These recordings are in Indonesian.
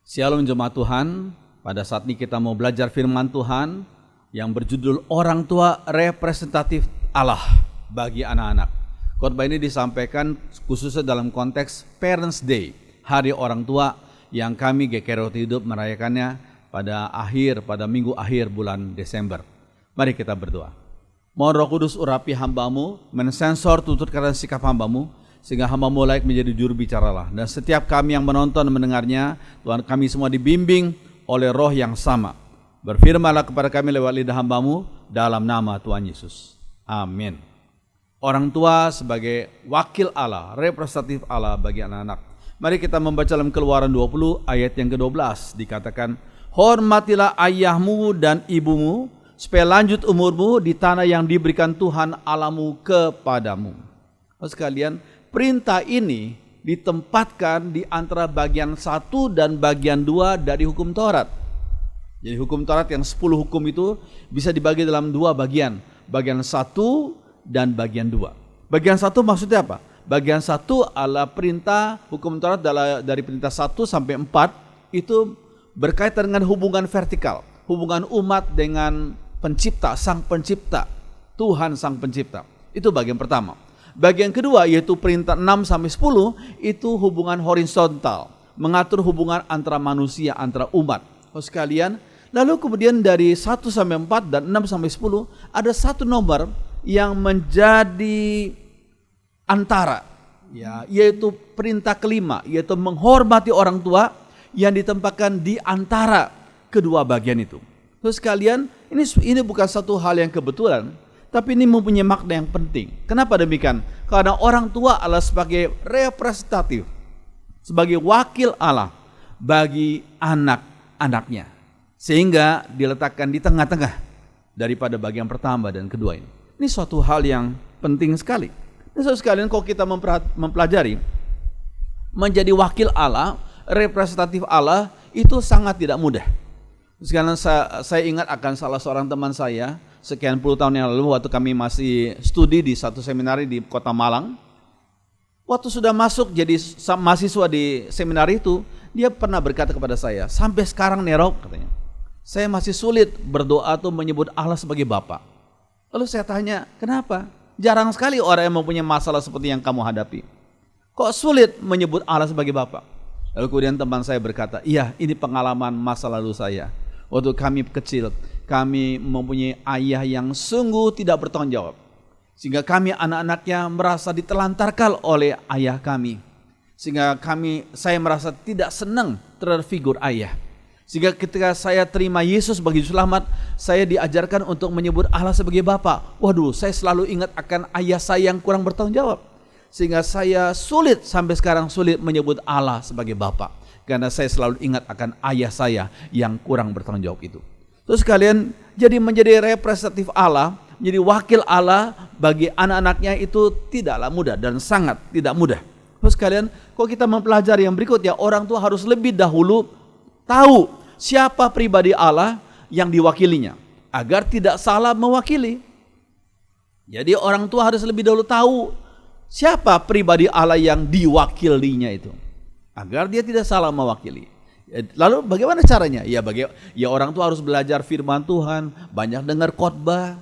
Shalom jemaat Tuhan, pada saat ini kita mau belajar firman Tuhan yang berjudul Orang Tua Representatif Allah bagi anak-anak. Khotbah ini disampaikan khususnya dalam konteks Parents Day, Hari Orang Tua yang kami GKR Roti Hidup merayakannya pada minggu akhir bulan Desember. Mari kita berdoa. Mohon Roh Kudus urapi hamba-Mu, mensensor tutur kata sikap hamba-Mu, sehingga hamba-Mu layak menjadi juru bicaralah. Dan setiap kami yang menonton dan mendengarnya, Tuhan kami semua dibimbing oleh Roh yang sama. Berfirmanlah kepada kami lewat lidah hamba-Mu dalam nama Tuhan Yesus. Amin. Orang tua sebagai wakil Allah, representatif Allah bagi anak-anak. Mari kita membaca dalam Keluaran 20 ayat yang ke-12. Dikatakan, hormatilah ayahmu dan ibumu, supaya lanjut umurmu di tanah yang diberikan Tuhan Allahmu kepadamu. Sekalian, perintah ini ditempatkan di antara bagian 1 dan bagian 2 dari hukum Taurat. Jadi hukum Taurat yang 10 hukum itu bisa dibagi dalam 2 bagian. Bagian 1 dan bagian 2. Bagian 1 maksudnya apa? Bagian 1 adalah perintah hukum Taurat dari perintah 1 sampai 4 itu berkaitan dengan hubungan vertikal. Hubungan umat dengan pencipta, sang pencipta, Tuhan sang pencipta. Itu bagian pertama. Bagian kedua yaitu perintah 6 sampai 10 itu hubungan horizontal, mengatur hubungan antara manusia, antara umat. Sekalian, lalu kemudian dari 1 sampai 4 dan 6 sampai 10 ada satu nomor yang menjadi antara, yaitu perintah kelima, yaitu menghormati orang tua yang ditempatkan di antara kedua bagian itu. Terus sekalian, ini bukan satu hal yang kebetulan, tapi ini mempunyai makna yang penting. Kenapa demikian? Karena orang tua adalah sebagai representatif, sebagai wakil Allah bagi anak-anaknya. Sehingga diletakkan di tengah-tengah daripada bagian pertama dan kedua ini. Ini suatu hal yang penting sekali. Dan saudara sekalian, kalau kita mempelajari menjadi wakil Allah, representatif Allah itu sangat tidak mudah. Sekarang saya ingat akan salah seorang teman saya sekian puluh tahun yang lalu waktu kami masih studi di satu seminari di Kota Malang. Waktu sudah masuk jadi mahasiswa di seminari itu, dia pernah berkata kepada saya, sampai sekarang Nerok katanya, saya masih sulit berdoa atau menyebut Allah sebagai Bapa. Lalu saya tanya, kenapa? Jarang sekali orang yang mempunyai masalah seperti yang kamu hadapi. Kok sulit menyebut Allah sebagai Bapa? Lalu kemudian teman saya berkata, iya, ini pengalaman masa lalu saya. Waktu kami kecil, kami mempunyai ayah yang sungguh tidak bertanggung jawab. Sehingga kami anak-anaknya merasa ditelantarkan oleh ayah kami. Sehingga saya merasa tidak senang terhadap figur ayah. Sehingga ketika saya terima Yesus sebagai Juru Selamat, saya diajarkan untuk menyebut Allah sebagai Bapa. Waduh, saya selalu ingat akan ayah saya yang kurang bertanggung jawab. Sehingga saya sampai sekarang sulit menyebut Allah sebagai Bapa. Karena saya selalu ingat akan ayah saya yang kurang bertanggung jawab itu. Terus kalian jadi menjadi representatif Allah, menjadi wakil Allah bagi anak-anaknya itu tidaklah mudah dan sangat tidak mudah. Terus kalian, kalau kita mempelajari yang berikutnya, orang tua harus lebih dahulu tahu siapa pribadi Allah yang diwakilinya, agar tidak salah mewakili. Jadi orang tua harus lebih dahulu tahu siapa pribadi Allah yang diwakilinya itu, agar dia tidak salah mewakili. Lalu bagaimana caranya? Ya orang tua harus belajar firman Tuhan, banyak dengar khotbah,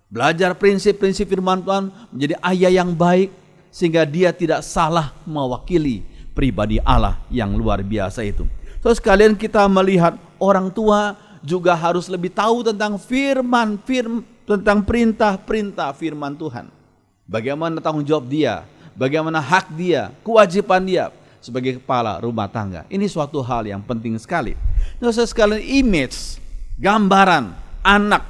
belajar prinsip-prinsip firman Tuhan, menjadi ayah yang baik, sehingga dia tidak salah mewakili pribadi Allah yang luar biasa itu. Terus kalian kita melihat orang tua juga harus lebih tahu tentang tentang perintah-perintah firman Tuhan. Bagaimana tanggung jawab dia, bagaimana hak dia, kewajiban dia sebagai kepala rumah tangga. Ini suatu hal yang penting sekali. Nah, sekalian, image, gambaran anak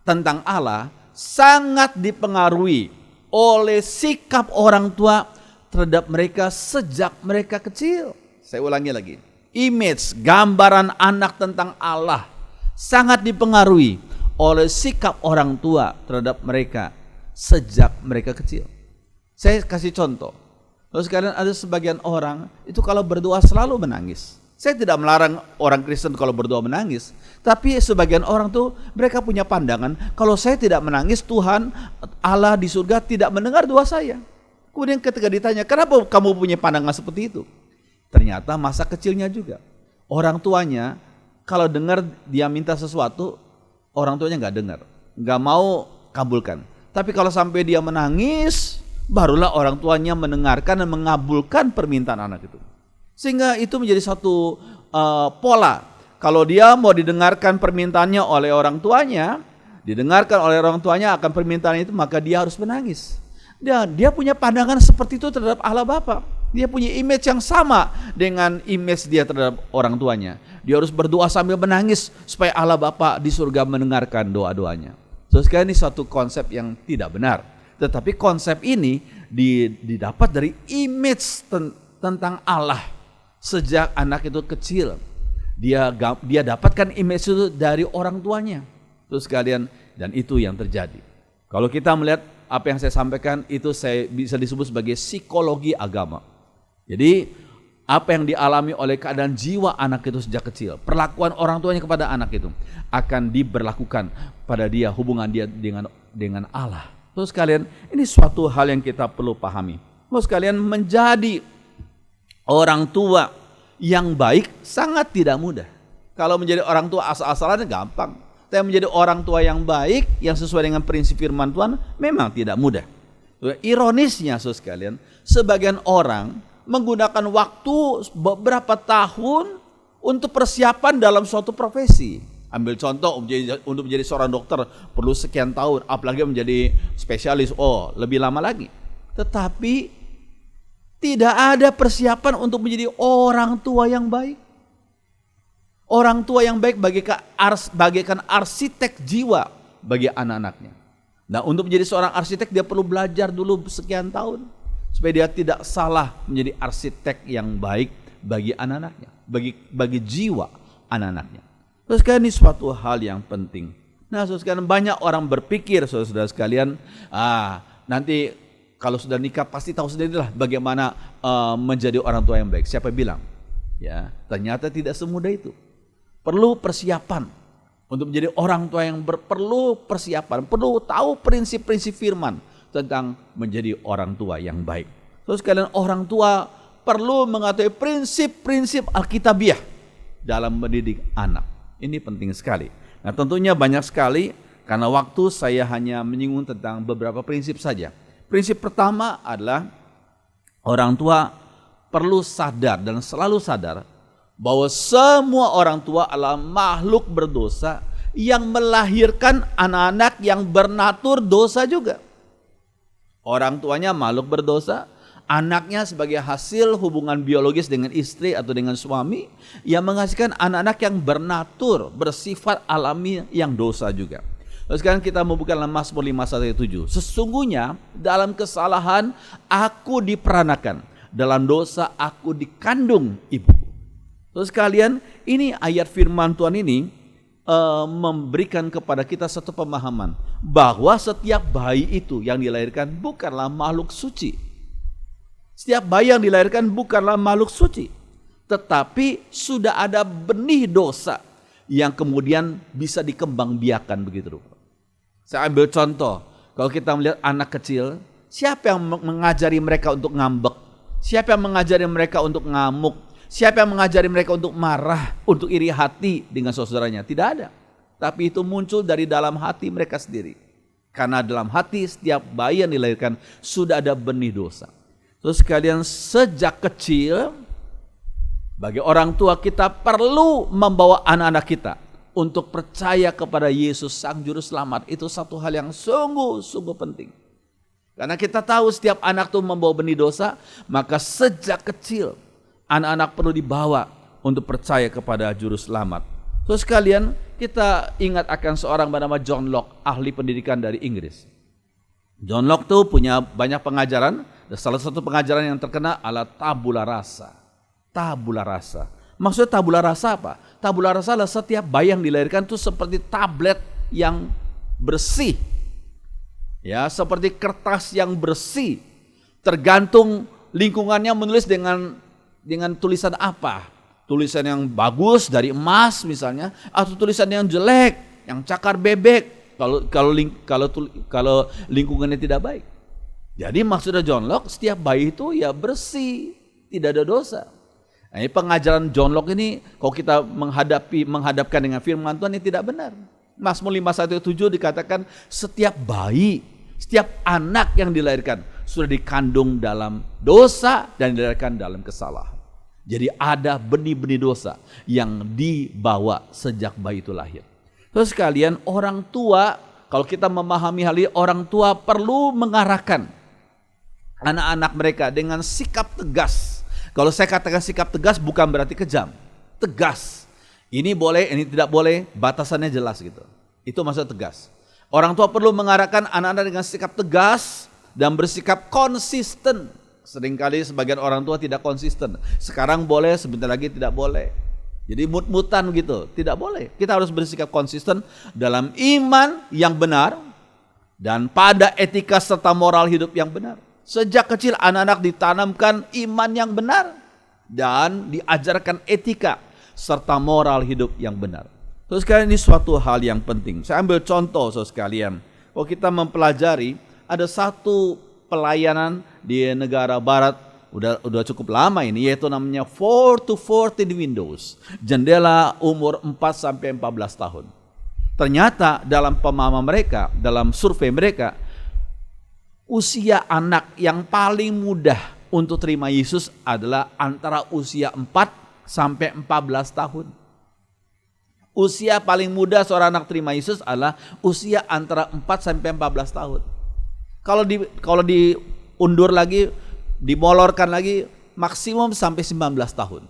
tentang Allah sangat dipengaruhi oleh sikap orang tua terhadap mereka sejak mereka kecil. Saya ulangi lagi. Image, gambaran anak tentang Allah sangat dipengaruhi oleh sikap orang tua terhadap mereka sejak mereka kecil. Saya kasih contoh. Lalu sekalian, ada sebagian orang itu kalau berdoa selalu menangis. Saya tidak melarang orang Kristen kalau berdoa menangis, tapi sebagian orang tuh mereka punya pandangan kalau saya tidak menangis, Tuhan Allah di surga tidak mendengar doa saya. Kemudian ketika ditanya, kenapa kamu punya pandangan seperti itu? Ternyata masa kecilnya juga. Orang tuanya kalau dengar dia minta sesuatu, orang tuanya nggak dengar, nggak mau kabulkan. Tapi kalau sampai dia menangis, barulah orang tuanya mendengarkan dan mengabulkan permintaan anak itu. Sehingga itu menjadi satu pola. Kalau dia mau didengarkan permintaannya oleh orang tuanya, didengarkan oleh orang tuanya akan permintaan itu, maka dia harus menangis. Dan dia punya pandangan seperti itu terhadap Allah Bapa. Dia punya image yang sama dengan image dia terhadap orang tuanya. Dia harus berdoa sambil menangis supaya Allah Bapa di surga mendengarkan doa-doanya. So, sekali ini suatu konsep yang tidak benar. Tetapi konsep ini didapat dari image tentang Allah. Sejak anak itu kecil, dia dapatkan image itu dari orang tuanya. Terus sekalian, dan itu yang terjadi. Kalau kita melihat apa yang saya sampaikan, itu saya bisa disebut sebagai psikologi agama. Jadi apa yang dialami oleh keadaan jiwa anak itu sejak kecil, perlakuan orang tuanya kepada anak itu akan diberlakukan pada dia, hubungan dia dengan Allah. Terus sekalian, ini suatu hal yang kita perlu pahami. Terus sekalian, menjadi orang tua yang baik sangat tidak mudah. Kalau menjadi orang tua asal-asalan gampang. Tapi menjadi orang tua yang baik, yang sesuai dengan prinsip firman Tuhan, memang tidak mudah. Ironisnya, saudara sekalian, sebagian orang menggunakan waktu beberapa tahun untuk persiapan dalam suatu profesi. Ambil contoh, untuk menjadi seorang dokter perlu sekian tahun, apalagi menjadi spesialis, lebih lama lagi. Tetapi tidak ada persiapan untuk menjadi orang tua yang baik. Orang tua yang baik bagaikan arsitek jiwa bagi anak-anaknya. Nah, untuk menjadi seorang arsitek dia perlu belajar dulu sekian tahun supaya dia tidak salah menjadi arsitek yang baik bagi anak-anaknya, bagi jiwa anak-anaknya. Terus sekalian, ini suatu hal yang penting. Nah, saudara sekalian, banyak orang berpikir, saudara sekalian, nanti kalau sudah nikah pasti tahu sendirilah bagaimana menjadi orang tua yang baik. Siapa bilang? Ya, ternyata tidak semudah itu. Perlu persiapan untuk menjadi orang tua yang perlu persiapan, perlu tahu prinsip-prinsip firman tentang menjadi orang tua yang baik. Terus kalian, orang tua perlu mengetahui prinsip-prinsip Alkitabiah dalam mendidik anak. Ini penting sekali. Nah, tentunya banyak sekali, karena waktu saya hanya menyinggung tentang beberapa prinsip saja. Prinsip pertama adalah orang tua perlu sadar dan selalu sadar bahwa semua orang tua adalah makhluk berdosa yang melahirkan anak-anak yang bernatur dosa juga. Orang tuanya makhluk berdosa, anaknya sebagai hasil hubungan biologis dengan istri atau dengan suami yang menghasilkan anak-anak yang bernatur, bersifat alami yang dosa juga. Lalu sekarang kita membuka dalam Mazmur 51:7. Sesungguhnya dalam kesalahan aku diperanakan, dalam dosa aku dikandung ibu. Terus kalian, ini ayat firman Tuhan ini memberikan kepada kita satu pemahaman bahwa setiap bayi itu yang dilahirkan bukanlah makhluk suci. Setiap bayi yang dilahirkan bukanlah makhluk suci, tetapi sudah ada benih dosa yang kemudian bisa dikembangbiakan begitu. Saya ambil contoh, kalau kita melihat anak kecil, siapa yang mengajari mereka untuk ngambek? Siapa yang mengajari mereka untuk ngamuk? Siapa yang mengajari mereka untuk marah, untuk iri hati dengan saudaranya? Tidak ada. Tapi itu muncul dari dalam hati mereka sendiri. Karena dalam hati setiap bayi yang dilahirkan sudah ada benih dosa. Terus sekalian, sejak kecil bagi orang tua kita perlu membawa anak-anak kita untuk percaya kepada Yesus Sang Juru Selamat. Itu satu hal yang sungguh-sungguh penting. Karena kita tahu setiap anak itu membawa benih dosa, maka sejak kecil anak-anak perlu dibawa untuk percaya kepada Juru Selamat. Terus sekalian, kita ingat akan seorang bernama John Locke, ahli pendidikan dari Inggris. John Locke tuh punya banyak pengajaran. Salah satu pengajaran yang terkenal adalah tabula rasa. Tabula rasa. Maksudnya tabula rasa apa? Tabula rasa adalah setiap bayi yang dilahirkan itu seperti tablet yang bersih. Ya, seperti kertas yang bersih. Tergantung lingkungannya menulis dengan tulisan apa? Tulisan yang bagus dari emas misalnya, atau tulisan yang jelek, yang cakar bebek. Kalau lingkungannya tidak baik. Jadi maksudnya John Locke, setiap bayi itu ya bersih, tidak ada dosa. Nah, ini pengajaran John Locke ini kalau kita menghadapkan dengan firman Tuhan ini tidak benar. Mazmur 51:7 dikatakan setiap bayi, setiap anak yang dilahirkan sudah dikandung dalam dosa dan dilahirkan dalam kesalahan. Jadi ada benih-benih dosa yang dibawa sejak bayi itu lahir. Terus sekalian, orang tua, kalau kita memahami hal ini, orang tua perlu mengarahkan anak-anak mereka dengan sikap tegas. Kalau saya katakan sikap tegas bukan berarti kejam, tegas. Ini boleh, ini tidak boleh, batasannya jelas gitu. Itu maksud tegas. Orang tua perlu mengarahkan anak-anak dengan sikap tegas dan bersikap konsisten. Seringkali sebagian orang tua tidak konsisten. Sekarang boleh, sebentar lagi tidak boleh. Jadi mut-mutan gitu, tidak boleh. Kita harus bersikap konsisten dalam iman yang benar dan pada etika serta moral hidup yang benar. Sejak kecil anak-anak ditanamkan iman yang benar dan diajarkan etika serta moral hidup yang benar. Saudara sekalian, ini suatu hal yang penting. Saya ambil contoh saudara sekalian. Kalau kita mempelajari, ada satu pelayanan di negara barat udah cukup lama ini, yaitu namanya 4 to 14 windows. Jendela umur 4 sampai 14 tahun. Ternyata dalam pemahaman mereka, dalam survei mereka, usia anak yang paling mudah untuk terima Yesus adalah antara usia 4 sampai 14 tahun. Usia paling mudah seorang anak terima Yesus adalah usia antara 4 sampai 14 tahun. Kalau diundur lagi, dimolorkan lagi, maksimum sampai 19 tahun.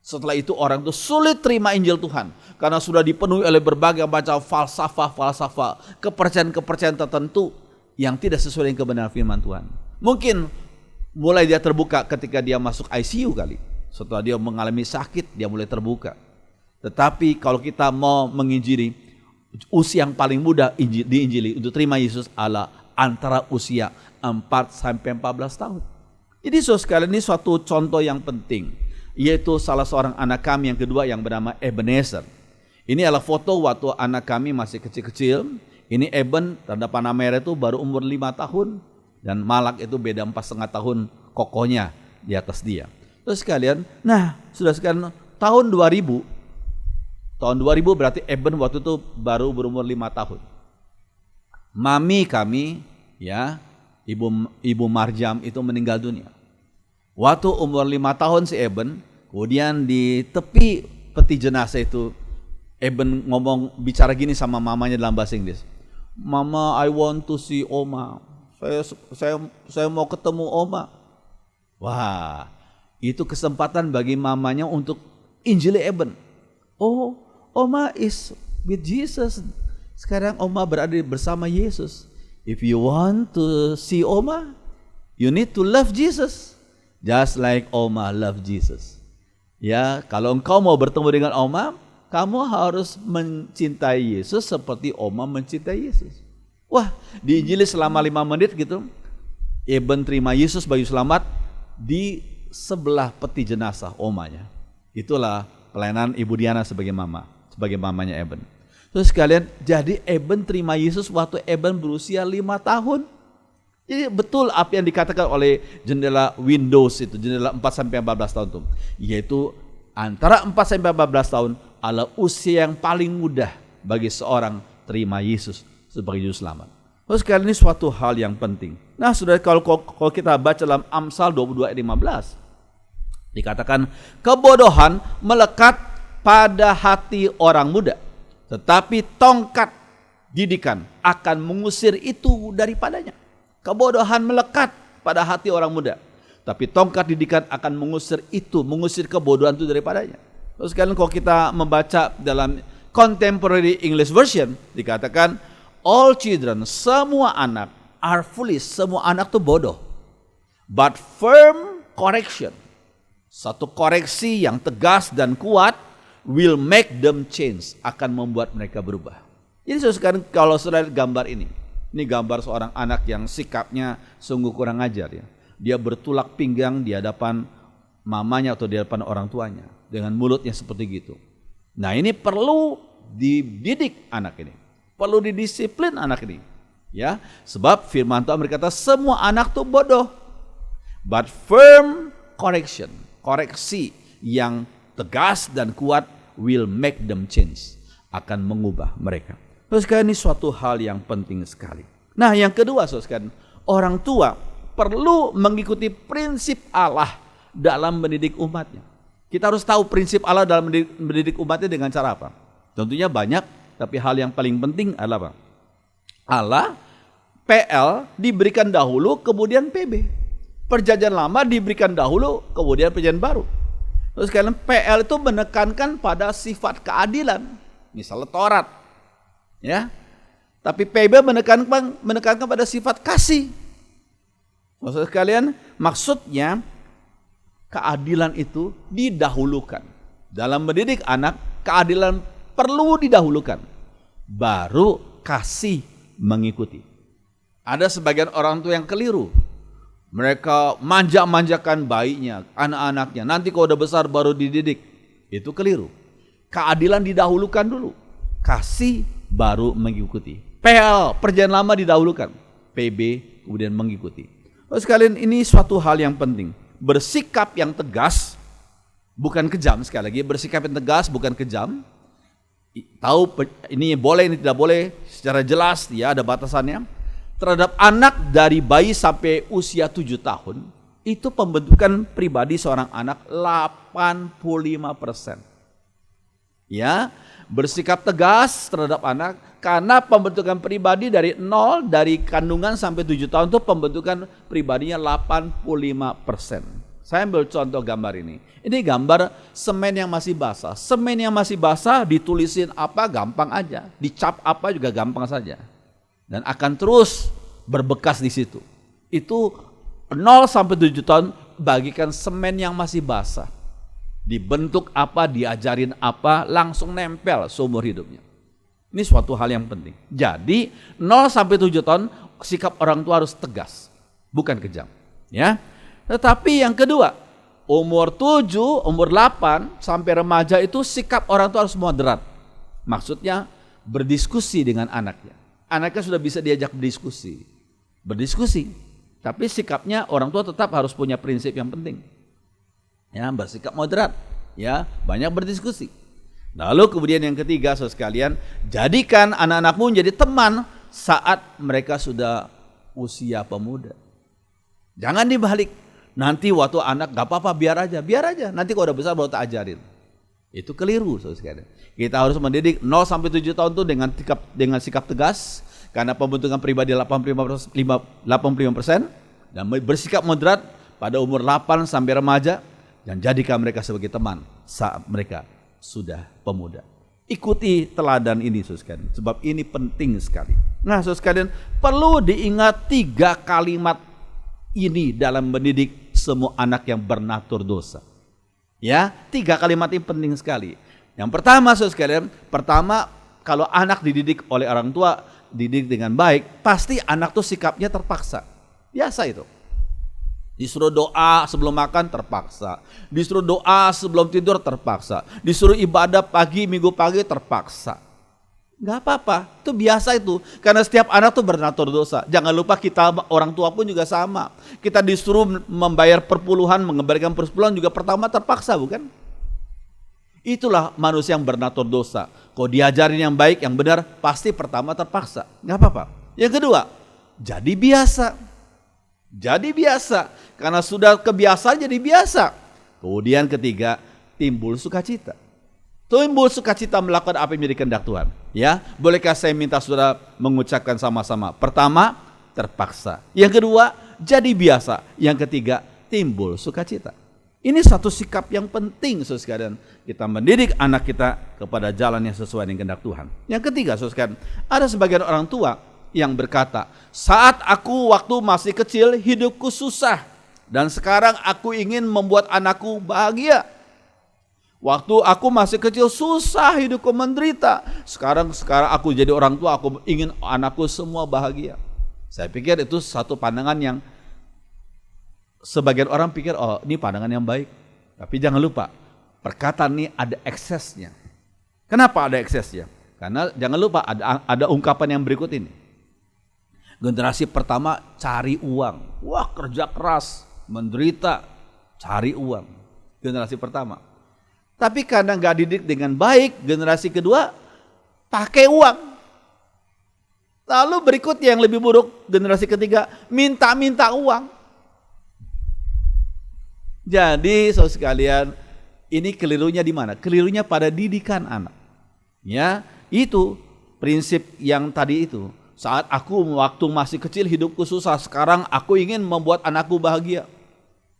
Setelah itu orang itu sulit terima Injil Tuhan karena sudah dipenuhi oleh berbagai macam falsafah, kepercayaan-kepercayaan tertentu yang tidak sesuai dengan kebenaran firman Tuhan. Mungkin mulai dia terbuka ketika dia masuk ICU kali. Setelah dia mengalami sakit, dia mulai terbuka. Tetapi kalau kita mau menginjili, usia yang paling mudah diinjili untuk terima Yesus adalah antara usia 4 sampai 14 tahun. Jadi saudara sekalian, ini suatu contoh yang penting, yaitu salah seorang anak kami yang kedua yang bernama Ebenezer. Ini adalah foto waktu anak kami masih kecil-kecil. Ini Eben, tanda panah merah itu baru umur 5 tahun. Dan Malak itu beda 4,5 tahun kokohnya di atas dia. Terus sekalian, nah sudah sekalian, tahun 2000 berarti Eben waktu itu baru berumur 5 tahun. Mami kami, ya, Ibu Marjam itu meninggal dunia. Waktu umur 5 tahun si Eben, kemudian di tepi peti jenazah itu, Eben bicara gini sama mamanya dalam bahasa Inggris. Mama, I want to see Oma. Saya mau ketemu Oma. Wah, itu kesempatan bagi mamanya untuk injili Eben. Oh, Oma is with Jesus. Sekarang Oma berada bersama Yesus. If you want to see Oma, you need to love Jesus. Just like Oma love Jesus. Ya, kalau engkau mau bertemu dengan Oma, kamu harus mencintai Yesus seperti Oma mencintai Yesus. Wah, diinjili selama 5 menit gitu. Eben terima Yesus bagi selamat di sebelah peti jenazah omanya. Itulah pelayanan Ibu Diana sebagai mamanya Eben. Terus sekalian, jadi Eben terima Yesus waktu Eben berusia 5 tahun. Jadi betul apa yang dikatakan oleh jendela Windows itu, jendela 4 sampai 14 tahun itu, yaitu antara 4 sampai 14 tahun adalah usia yang paling mudah bagi seorang terima Yesus sebagai juru selamat. Terus sekali ini suatu hal yang penting. Nah, Saudara, kalau kita baca dalam Amsal 22 ayat 15, dikatakan kebodohan melekat pada hati orang muda, tetapi tongkat didikan akan mengusir itu daripadanya. Kebodohan melekat pada hati orang muda, tapi tongkat didikan akan mengusir kebodohan itu daripadanya. Terus sekalian, kalau kita membaca dalam Contemporary English Version, dikatakan all children, semua anak are foolish, semua anak itu bodoh. But firm correction, satu koreksi yang tegas dan kuat, will make them change, akan membuat mereka berubah. Jadi sekarang kalau saudara gambar ini gambar seorang anak yang sikapnya sungguh kurang ajar ya. Dia bertulak pinggang di hadapan mamanya atau di hadapan orang tuanya dengan mulutnya seperti gitu. Nah, ini perlu dididik anak ini. Perlu didisiplin anak ini. Ya, sebab firman Tuhan berkata semua anak tuh bodoh. But firm correction, koreksi yang tegas dan kuat will make them change, akan mengubah mereka. Terus ini suatu hal yang penting sekali. Nah, yang kedua, saudara, orang tua perlu mengikuti prinsip Allah dalam mendidik umatnya. Kita harus tahu prinsip Allah dalam mendidik umatnya dengan cara apa? Tentunya banyak, tapi hal yang paling penting adalah apa? Allah, PL diberikan dahulu, kemudian PB. Perjanjian lama diberikan dahulu, kemudian perjanjian baru. Terus kalian PL itu menekankan pada sifat keadilan, misalnya Taurat, ya. Tapi PB menekankan pada sifat kasih. Maksud kalian, maksudnya keadilan itu didahulukan. Dalam mendidik anak, keadilan perlu didahulukan, baru kasih mengikuti. Ada sebagian orang tua yang keliru. Mereka manja-manjakan bayinya, anak-anaknya. Nanti kalau udah besar baru dididik. Itu keliru. Keadilan didahulukan dulu, kasih baru mengikuti. PL, perjanjian lama didahulukan, PB kemudian mengikuti. Terus sekalian, ini suatu hal yang penting. Bersikap yang tegas, bukan kejam. Sekali lagi, bersikap yang tegas bukan kejam. Tahu ini boleh, ini tidak boleh, secara jelas ya ada batasannya. Terhadap anak dari bayi sampai usia 7 tahun, itu pembentukan pribadi seorang anak 85%. Ya, bersikap tegas terhadap anak, karena pembentukan pribadi dari 0, dari kandungan sampai 7 tahun itu pembentukan pribadinya 85%. Saya ambil contoh gambar ini. Ini gambar semen yang masih basah. Semen yang masih basah ditulisin apa gampang aja, dicap apa juga gampang saja. Dan akan terus berbekas di situ. Itu 0 sampai 7 tahun bagikan semen yang masih basah. Dibentuk apa, diajarin apa, langsung nempel seumur hidupnya. Ini suatu hal yang penting. Jadi 0 sampai 7 tahun sikap orang tua harus tegas, bukan kejam, ya. Tetapi yang kedua, umur 7, umur 8 sampai remaja itu sikap orang tua harus moderat. Maksudnya berdiskusi dengan anaknya. Anaknya sudah bisa diajak berdiskusi. Tapi sikapnya orang tua tetap harus punya prinsip yang penting. Ya, bersikap moderat, ya, banyak berdiskusi. Lalu kemudian yang ketiga, saudara sekalian, jadikan anak-anakmu menjadi teman saat mereka sudah usia pemuda. Jangan dibalik. Nanti waktu anak gak apa-apa, biar aja. Nanti kalau udah besar baru tak ajarin. Itu keliru, saudara sekalian. Kita harus mendidik 0 sampai 7 tahun itu dengan sikap tegas, karena pembentukan pribadi 85% dan bersikap moderat pada umur 8 sampai remaja, dan jadikan mereka sebagai teman saat mereka sudah pemuda. Ikuti teladan ini, saudara sekalian, sebab ini penting sekali. Nah, saudara sekalian, perlu diingat 3 kalimat ini dalam mendidik semua anak yang bernatur dosa. Ya, 3 kalimat ini penting sekali. Yang pertama, saudara sekalian, kalau anak dididik oleh orang tua, dididik dengan baik, pasti anak tuh sikapnya terpaksa. Biasa itu. Disuruh doa sebelum makan terpaksa. Disuruh doa sebelum tidur terpaksa. Disuruh ibadah pagi, minggu pagi terpaksa. Gak apa-apa, itu biasa itu. Karena setiap anak tuh bernatur dosa. Jangan lupa kita orang tua pun juga sama. Kita disuruh membayar perpuluhan, mengembalikan persepuluhan juga pertama terpaksa, bukan? Itulah manusia yang bernatur dosa. Kalau diajarin yang baik, yang benar, pasti pertama terpaksa. Gak apa-apa. Yang kedua, jadi biasa. Jadi biasa, karena sudah kebiasaan jadi biasa. Kemudian ketiga, timbul sukacita. Timbul sukacita melakukan apa yang menjadi kehendak Tuhan. Ya, bolehkah saya minta saudara mengucapkan sama-sama? Pertama, terpaksa. Yang kedua, jadi biasa. Yang ketiga, timbul sukacita. Ini satu sikap yang penting, saudara sekalian. Kita mendidik anak kita kepada jalan yang sesuai dengan kehendak Tuhan. Yang ketiga, saudara sekalian, ada sebagian orang tua yang berkata, saat aku waktu masih kecil hidupku susah, dan sekarang aku ingin membuat anakku bahagia. Waktu aku masih kecil susah, hidupku menderita. Sekarang aku jadi orang tua, aku ingin anakku semua bahagia. Saya pikir itu satu pandangan yang sebagian orang pikir, oh ini pandangan yang baik. Tapi jangan lupa, perkataan ini ada eksesnya. Kenapa ada eksesnya? Karena jangan lupa ada ungkapan yang berikut ini. Generasi pertama cari uang. Wah, kerja keras, menderita, cari uang. Generasi pertama. Tapi karena nggak didik dengan baik, generasi kedua pakai uang. Lalu berikutnya yang lebih buruk, generasi ketiga minta-minta uang. Jadi saudara sekalian, ini kelirunya di mana? Kelirunya pada didikan anak. Ya, itu prinsip yang tadi itu. Saat aku waktu masih kecil hidupku susah, sekarang aku ingin membuat anakku bahagia.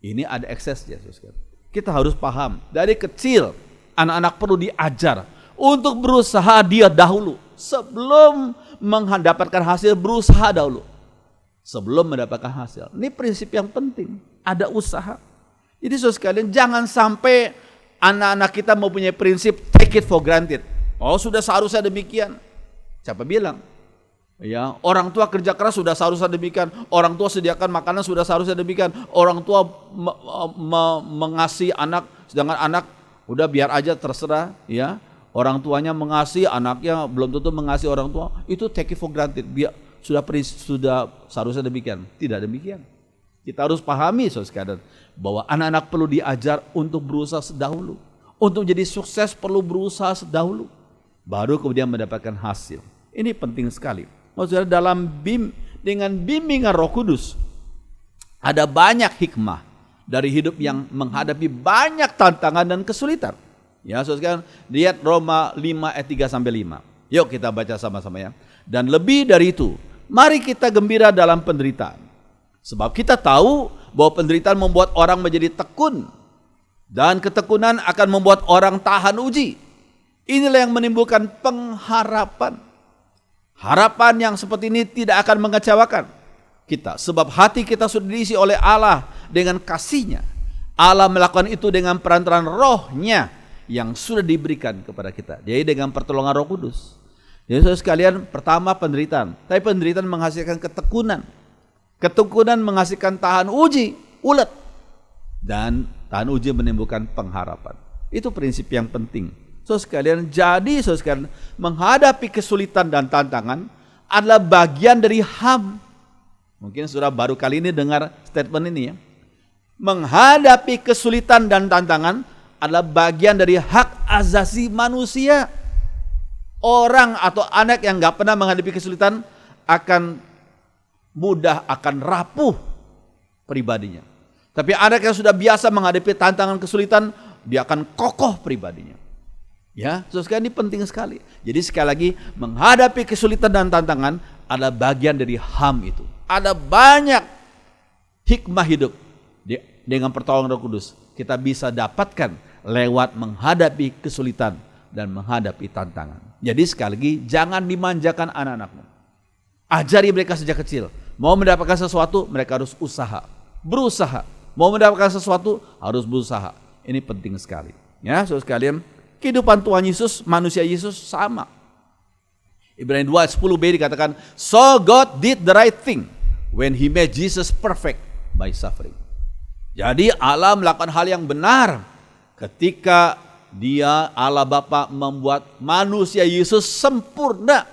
Ini ada eksesnya, saudara sekalian. Kita harus paham, dari kecil anak-anak perlu diajar untuk berusaha dia dahulu. Sebelum mendapatkan hasil, berusaha dahulu. Sebelum mendapatkan hasil. Ini prinsip yang penting, ada usaha. Jadi saudara sekalian, jangan sampai anak-anak kita mempunyai prinsip take it for granted. Oh, sudah seharusnya demikian. Siapa bilang? Ya, orang tua kerja keras sudah seharusnya demikian. Orang tua sediakan makanan sudah seharusnya demikian. Orang tua mengasihi anak, sedangkan anak udah biar aja terserah. Ya, orang tuanya mengasihi anaknya belum tentu mengasihi orang tua. Itu take it for granted. Sudah seharusnya demikian. Tidak demikian. Kita harus pahami saudara, bahwa anak-anak perlu diajar untuk berusaha sedahulu. Untuk menjadi sukses perlu berusaha sedahulu. Baru kemudian mendapatkan hasil. Ini penting sekali. Maksudnya dengan bimbingan Roh Kudus ada banyak hikmah dari hidup yang menghadapi banyak tantangan dan kesulitan. Ya, saudara, lihat Roma 5 ayat 3 sampai 5. Yuk kita baca sama-sama ya. Dan lebih dari itu, mari kita gembira dalam penderitaan. Sebab kita tahu bahwa penderitaan membuat orang menjadi tekun, dan ketekunan akan membuat orang tahan uji. Inilah yang menimbulkan pengharapan. Harapan yang seperti ini tidak akan mengecewakan kita, sebab hati kita sudah diisi oleh Allah dengan kasih-Nya. Allah melakukan itu dengan perantaraan Roh-Nya yang sudah diberikan kepada kita. Jadi dengan pertolongan Roh Kudus. Jadi saudara sekalian, pertama penderitaan. Tapi penderitaan menghasilkan ketekunan. Ketekunan menghasilkan tahan uji, ulet. Dan tahan uji menimbulkan pengharapan. Itu prinsip yang penting. Saudara sekalian, jadi saudara sekalian, menghadapi kesulitan dan tantangan adalah bagian dari HAM. Mungkin saudara baru kali ini dengar statement ini ya. Menghadapi kesulitan dan tantangan adalah bagian dari hak asasi manusia. Orang atau anak yang gak pernah menghadapi kesulitan akan mudah, akan rapuh pribadinya. Tapi anak yang sudah biasa menghadapi tantangan kesulitan, dia akan kokoh pribadinya. Ya, saudara, ini penting sekali. Jadi sekali lagi, menghadapi kesulitan dan tantangan adalah bagian dari HAM itu. Ada banyak hikmah hidup dengan pertolongan Roh Kudus. Kita bisa dapatkan lewat menghadapi kesulitan dan menghadapi tantangan. Jadi sekali lagi, jangan dimanjakan anak-anakmu. Ajari mereka sejak kecil. Mau mendapatkan sesuatu, mereka harus usaha. Berusaha. Mau mendapatkan sesuatu, harus berusaha. Ini penting sekali. Ya, saudara sekalian, kehidupan Tuhan Yesus, manusia Yesus sama. Ibrani 2 ayat 10b dikatakan, so God did the right thing when He made Jesus perfect by suffering. Jadi Allah melakukan hal yang benar ketika Dia, Allah Bapa, membuat manusia Yesus sempurna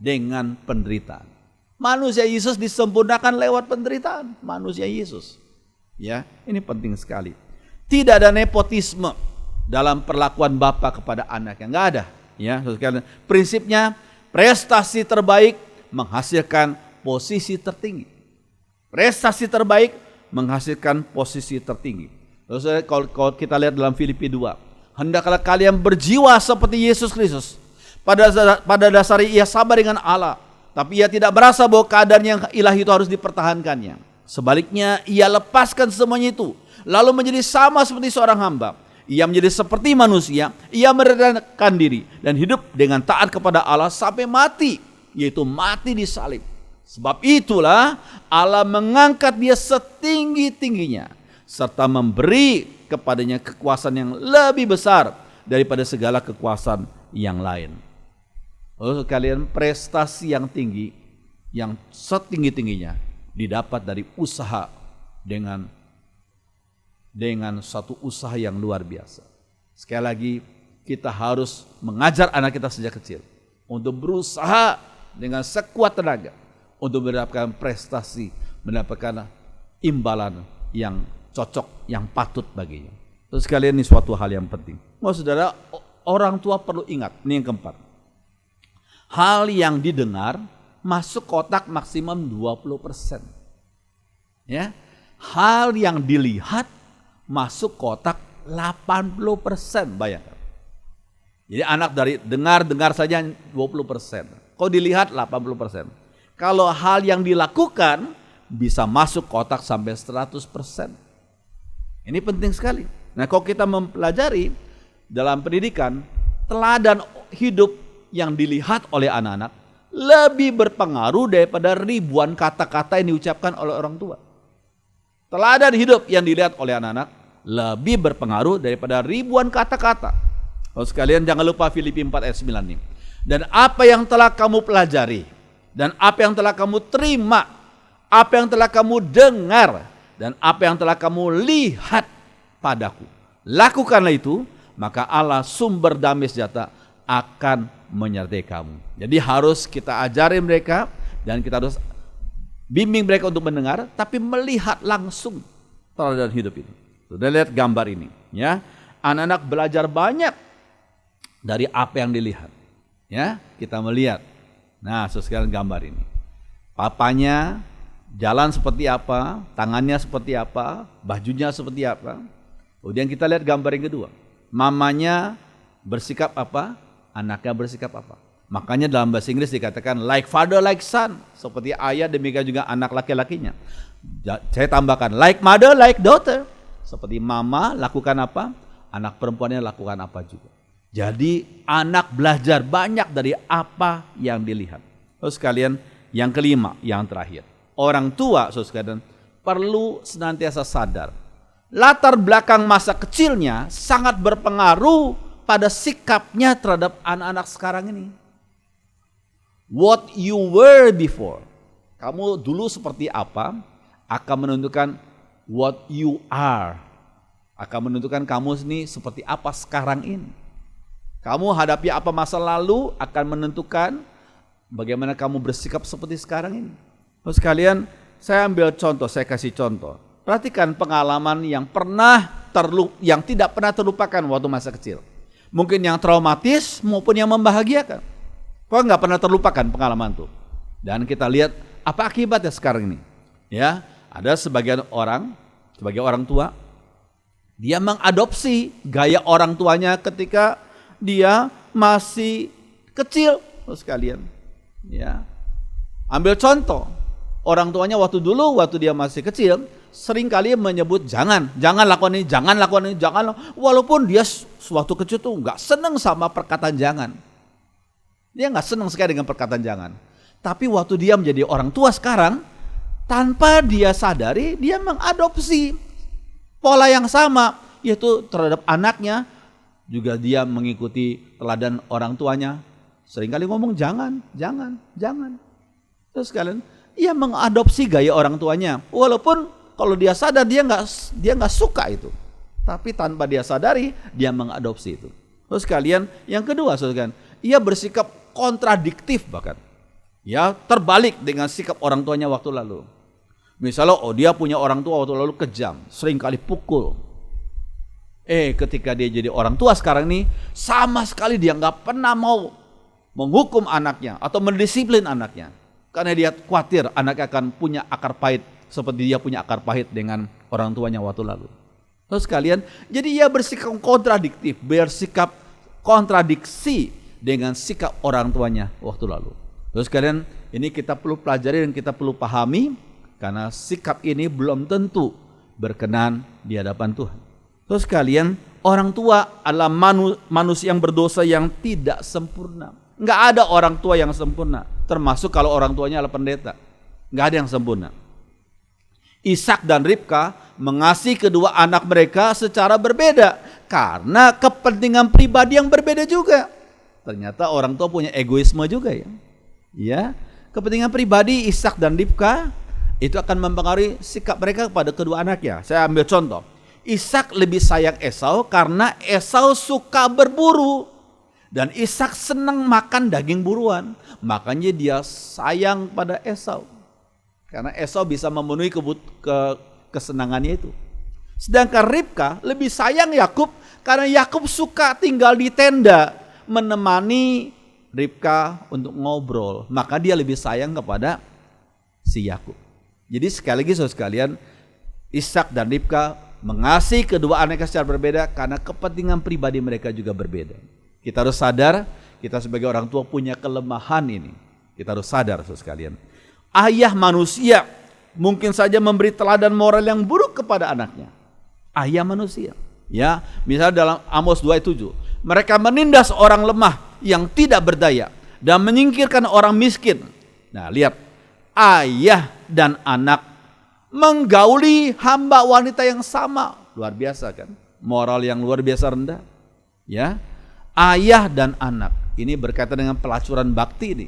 dengan penderitaan. Manusia Yesus disempurnakan lewat penderitaan. Manusia Yesus. Ya, ini penting sekali. Tidak ada nepotisme dalam perlakuan Bapa kepada anaknya, enggak ada. Ya, prinsipnya prestasi terbaik menghasilkan posisi tertinggi. Prestasi terbaik menghasilkan posisi tertinggi. Terus kalau kita lihat dalam Filipi 2, hendaklah kalian berjiwa seperti Yesus Kristus. Pada dasarnya ia sabar dengan Allah, tapi ia tidak merasa bahwa keadaan yang ilahi itu harus dipertahankannya. Sebaliknya ia lepaskan semuanya itu, lalu menjadi sama seperti seorang hamba. Ia menjadi seperti manusia, ia merendahkan diri dan hidup dengan taat kepada Allah sampai mati, yaitu mati di salib. Sebab itulah Allah mengangkat dia setinggi-tingginya, serta memberi kepadanya kekuasaan yang lebih besar daripada segala kekuasaan yang lain. Lalu kalian, prestasi yang tinggi, yang setinggi-tingginya didapat dari usaha dengan satu usaha yang luar biasa. Sekali lagi, kita harus mengajar anak kita sejak kecil untuk berusaha dengan sekuat tenaga untuk mendapatkan prestasi, mendapatkan imbalan yang cocok, yang patut baginya. Terus sekalian, ini suatu hal yang penting. Saudara, orang tua perlu ingat, ini yang keempat. Hal yang didengar masuk kotak maksimum 20%. Ya. Hal yang dilihat masuk kotak 80%, bayangkan. Jadi anak dari dengar saja 20%. Kalau dilihat 80%. Kalau hal yang dilakukan bisa masuk kotak sampai 100%. Ini penting sekali. Nah, kalau kita mempelajari dalam pendidikan, teladan hidup yang dilihat oleh anak-anak lebih berpengaruh daripada ribuan kata-kata yang diucapkan oleh orang tua. Teladan hidup yang dilihat oleh anak-anak lebih berpengaruh daripada ribuan kata-kata. Kalau sekalian jangan lupa Filipi 4 ayat 9 ini. Dan apa yang telah kamu pelajari, dan apa yang telah kamu terima, apa yang telah kamu dengar, dan apa yang telah kamu lihat padaku, lakukanlah itu, maka Allah sumber damai sejahtera akan menyertai kamu. Jadi harus kita ajari mereka dan kita harus bimbing mereka untuk mendengar, tapi melihat langsung teladan hidup itu. Sudah lihat gambar ini, ya. Anak-anak belajar banyak dari apa yang dilihat. Ya, kita melihat. Nah, sekarang gambar ini. Papanya jalan seperti apa, tangannya seperti apa, bajunya seperti apa. Kemudian kita lihat gambar yang kedua. Mamanya bersikap apa, anaknya bersikap apa. Makanya dalam bahasa Inggris dikatakan like father like son, seperti ayah demikian juga anak laki-lakinya. Saya tambahkan like mother like daughter, seperti mama lakukan apa, anak perempuannya lakukan apa juga. Jadi anak belajar banyak dari apa yang dilihat. Terus sekalian, yang kelima, yang terakhir, orang tua sekalian perlu senantiasa sadar latar belakang masa kecilnya sangat berpengaruh pada sikapnya terhadap anak-anak sekarang ini. What you were before, kamu dulu seperti apa, akan menentukan what you are, akan menentukan kamu ini seperti apa sekarang ini. Kamu hadapi apa masa lalu akan menentukan bagaimana kamu bersikap seperti sekarang ini. Terus sekalian, saya ambil contoh, saya kasih contoh. Perhatikan pengalaman yang yang tidak pernah terlupakan waktu masa kecil. Mungkin yang traumatis maupun yang membahagiakan. Kok nggak pernah terlupakan pengalaman itu. Dan kita lihat apa akibatnya sekarang ini. Ya, ada sebagian orang, sebagai orang tua, dia mengadopsi gaya orang tuanya ketika dia masih kecil. Terus sekalian, ya, ambil contoh. Orang tuanya waktu dia masih kecil, sering kali menyebut jangan lakukan ini, jangan lakukan ini, walaupun dia waktu kecil tuh nggak seneng sama perkataan jangan. Dia nggak seneng sekali dengan perkataan jangan. Tapi waktu dia menjadi orang tua sekarang, tanpa dia sadari, dia mengadopsi pola yang sama, yaitu terhadap anaknya, juga dia mengikuti teladan orang tuanya. Seringkali ngomong jangan. Terus kalian, ia mengadopsi gaya orang tuanya, walaupun kalau dia sadar dia nggak suka itu, tapi tanpa dia sadari dia mengadopsi itu. Terus kalian, yang kedua, saudara, ia bersikap kontradiktif bahkan, ya, terbalik dengan sikap orang tuanya waktu lalu. Misalnya, dia punya orang tua waktu lalu kejam, seringkali pukul. Ketika dia jadi orang tua sekarang ini, sama sekali dia nggak pernah mau menghukum anaknya atau mendisiplin anaknya, karena dia khawatir anaknya akan punya akar pahit seperti dia punya akar pahit dengan orang tuanya waktu lalu. Terus kalian, jadi ia bersikap kontradiktif, bersikap kontradiksi dengan sikap orang tuanya waktu lalu. Terus kalian, ini kita perlu pelajari dan kita perlu pahami, karena sikap ini belum tentu berkenan di hadapan Tuhan. Terus kalian, orang tua adalah manusia yang berdosa yang tidak sempurna. Nggak ada orang tua yang sempurna, termasuk kalau orang tuanya adalah pendeta. Nggak ada yang sempurna. Ishak dan Ribka mengasihi kedua anak mereka secara berbeda karena kepentingan pribadi yang berbeda juga. Ternyata orang tua punya egoisme juga ya. Ya, kepentingan pribadi Ishak dan Ribka itu akan mempengaruhi sikap mereka kepada kedua anaknya. Saya ambil contoh. Ishak lebih sayang Esau karena Esau suka berburu dan Ishak senang makan daging buruan. Makanya dia sayang pada Esau. Karena Esau bisa memenuhi kesenangannya itu. Sedangkan Ribka lebih sayang Yakub Karena Yakub suka tinggal di tenda menemani Ribka untuk ngobrol, maka dia lebih sayang kepada si Yakub. Jadi sekali lagi saudara sekalian, Ishak dan Ribka mengasihi kedua anaknya secara berbeda karena kepentingan pribadi mereka juga berbeda. Kita harus sadar, kita sebagai orang tua punya kelemahan ini. Kita harus sadar saudara sekalian. Ayah manusia mungkin saja memberi teladan moral yang buruk kepada anaknya. Ayah manusia. Ya, misalnya dalam Amos 2 ayat 7, mereka menindas orang lemah yang tidak berdaya dan menyingkirkan orang miskin. Nah, lihat, ayah dan anak menggauli hamba wanita yang sama. Luar biasa kan? Moral yang luar biasa rendah. Ya, ayah dan anak ini berkaitan dengan pelacuran bakti ini,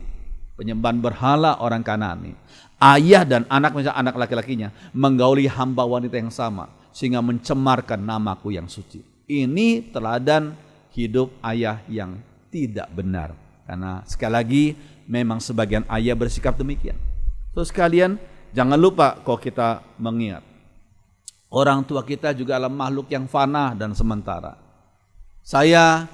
penyembahan berhala orang Kanaan ini. Ayah dan anak, misalnya anak laki-lakinya, menggauli hamba wanita yang sama sehingga mencemarkan namaku yang suci. Ini teladan hidup ayah yang tidak benar. Karena sekali lagi memang sebagian ayah bersikap demikian. Terus sekalian, jangan lupa kalau kita mengingat, orang tua kita juga adalah makhluk yang fana dan sementara. Saya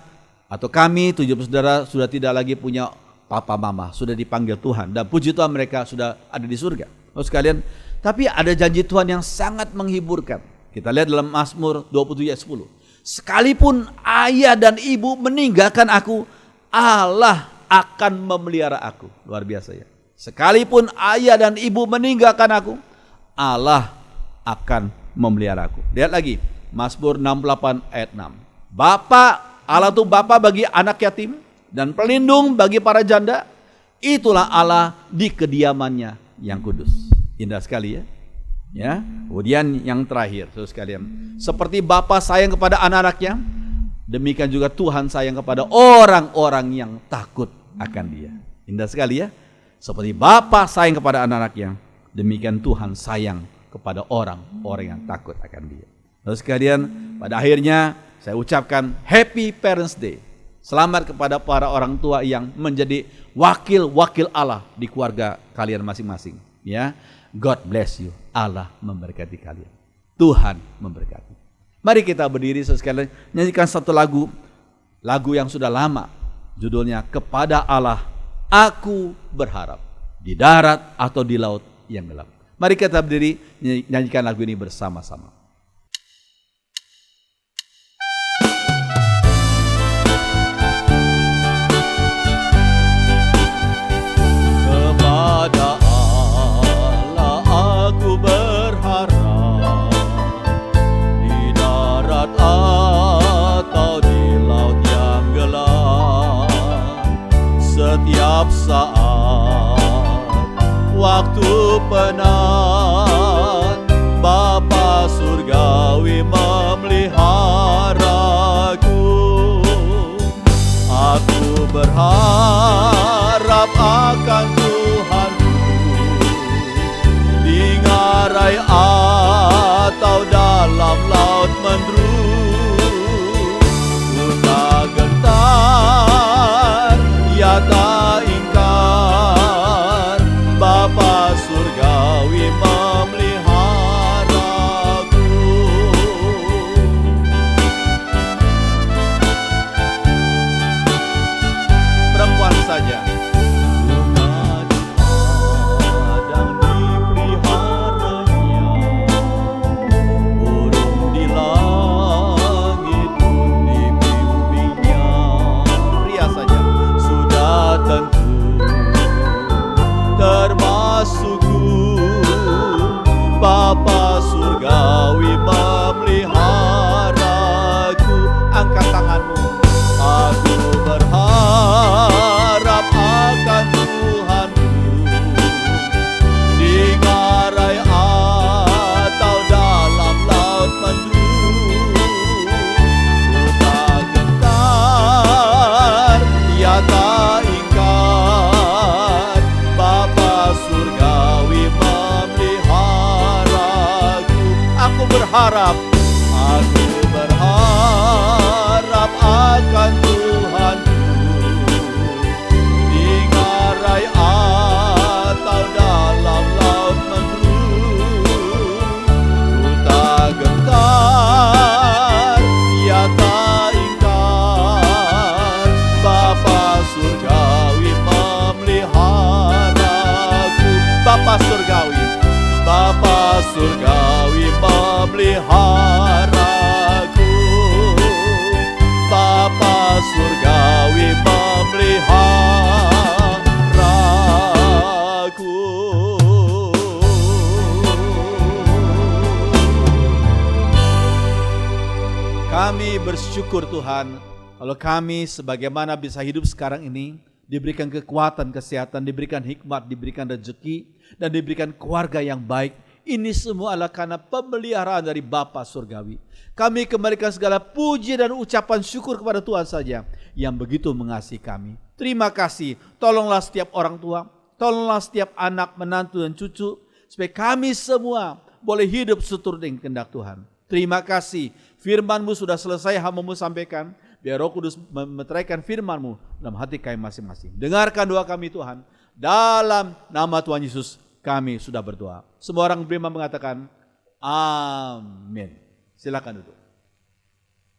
atau kami 7 saudara sudah tidak lagi punya papa mama, sudah dipanggil Tuhan, dan puji Tuhan mereka sudah ada di surga. Terus sekalian, tapi ada janji Tuhan yang sangat menghiburkan. Kita lihat dalam Mazmur 27 ayat 10. Sekalipun ayah dan ibu meninggalkan aku, Allah akan memelihara aku. Luar biasa ya. Sekalipun ayah dan ibu meninggalkan aku, Allah akan memelihara aku. Lihat lagi Mazmur 68 ayat 6. Allah itu Bapa bagi anak yatim dan pelindung bagi para janda. Itulah Allah di kediamannya yang kudus. Indah sekali ya. Ya, kemudian yang terakhir, saudara sekalian, seperti Bapa sayang kepada anak-anaknya, demikian juga Tuhan sayang kepada orang-orang yang takut akan Dia. Indah sekali ya. Seperti Bapa sayang kepada anak-anaknya, demikian Tuhan sayang kepada orang-orang yang takut akan Dia. Saudara sekalian, pada akhirnya saya ucapkan Happy Parents Day. Selamat kepada para orang tua yang menjadi wakil-wakil Allah di keluarga kalian masing-masing. Ya, God bless you. Allah memberkati kalian. Tuhan memberkati. Mari kita berdiri sekalian, nyanyikan satu lagu yang sudah lama. Judulnya Kepada Allah Aku Berharap, di darat atau di laut yang gelap. Mari kita berdiri, nyanyikan lagu ini bersama-sama. Kepada Allah aku berharap, di darat atau di laut yang gelap. Setiap saat waktu penat, Bapa surgawi memeliharaku. Aku berharap akan Tuhanku, di ngarai atau dalam laut mendru. Ku tak gentar, ya tak ingkar, Bapa surgawi memeliharaku. Perempuan saja. Bapa surgawi memeliharaku. Angkat tanganmu. Aku berharap akan Tuhanku, di ngarai atau dalam laut mendru. Ku tak gentar, ya tak ingkar, Bapa surgawi memeliharaku. Aku berharap akan Tuhanku, di ngarai atau dalam laut mendru. Ku tak gentar, ya tak surgawi memeliharaku, Bapa surgawi memeliharaku. Kami bersyukur Tuhan, kalau kami sebagaimana bisa hidup sekarang ini, diberikan kekuatan, kesehatan, diberikan hikmat, diberikan rezeki, dan diberikan keluarga yang baik. Ini semua adalah karena pemeliharaan dari Bapa Surgawi. Kami kembalikan segala puji dan ucapan syukur kepada Tuhan saja yang begitu mengasihi kami. Terima kasih, tolonglah setiap orang tua, tolonglah setiap anak, menantu dan cucu, supaya kami semua boleh hidup seturut dengan kehendak Tuhan. Terima kasih, firman-Mu sudah selesai, hamba-Mu sampaikan. Biar Roh Kudus memeteraikan firman-Mu dalam hati kami masing-masing. Dengarkan doa kami Tuhan. Dalam nama Tuhan Yesus kami sudah berdoa. Semua orang beriman mengatakan amin. Silakan duduk.